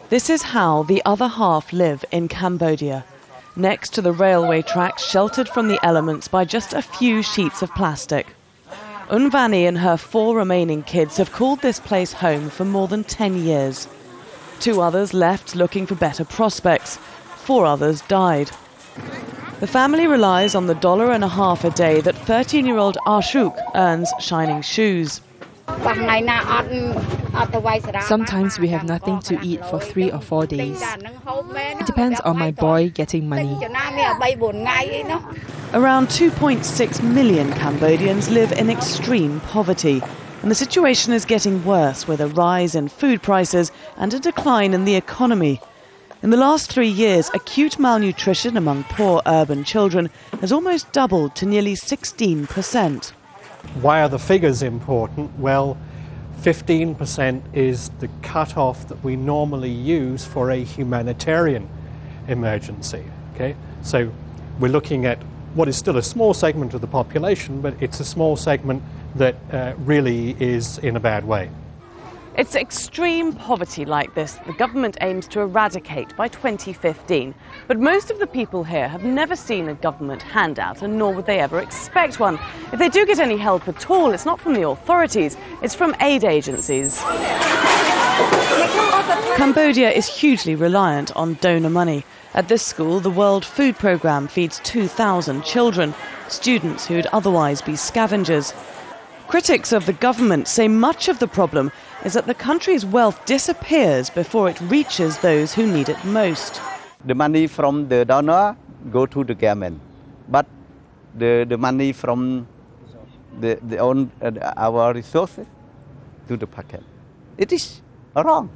This is how the other half live in Cambodia, next to the railway tracks, sheltered from the elements by just a few sheets of plastic. Unvani and her 4 remaining kids have called this place home for more than 10 years. 2 others left looking for better prospects. 4 others died. The family relies on the $1.50 a day that 13-year-old Ashuk earns shining shoes. Sometimes we have nothing to eat for 3 or 4 days. It depends on my boy getting money. Around 2.6 million Cambodians live in extreme poverty, and the situation is getting worse with a rise in food prices and a decline in the economy. In the last 3 years, acute malnutrition among poor urban children has almost doubled to nearly 16%. Why are the figures important? Well, 15% is the cutoff that we normally use for a humanitarian emergency. Okay? So we're looking at what is still a small segment of the population, but it's a small segment that really is in a bad way. It's extreme poverty like this the government aims to eradicate by 2015. But most of the people here have never seen a government handout, and nor would they ever expect one. If they do get any help at all, it's not from the authorities, it's from aid agencies. Cambodia is hugely reliant on donor money. At this school, the World Food Programme feeds 2,000 children, students who would otherwise be scavengers. Critics of the government say much of the problem is that the country's wealth disappears before it reaches those who need it most. The money from the donor go to the government, but the money from our resources to the pocket. It is wrong,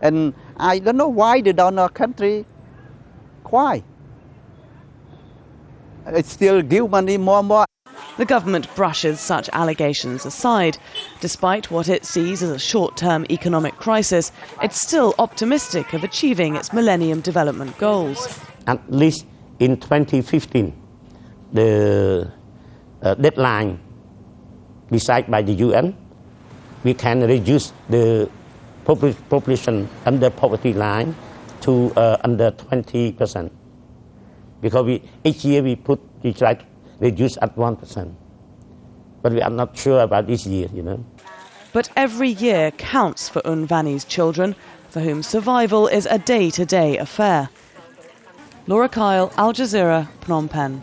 and I don't know why the donor country. Why? It still give money more and more. The government brushes such allegations aside. Despite what it sees as a short-term economic crisis, it's still optimistic of achieving its Millennium Development Goals. At least in 2015, the deadline decided by the UN, we can reduce the population under poverty line to under 20%. Because each year we try to reduce at 1%. But we are not sure about this year, But every year counts for Unvani's children, for whom survival is a day-to-day affair. Laura Kyle, Al Jazeera, Phnom Penh.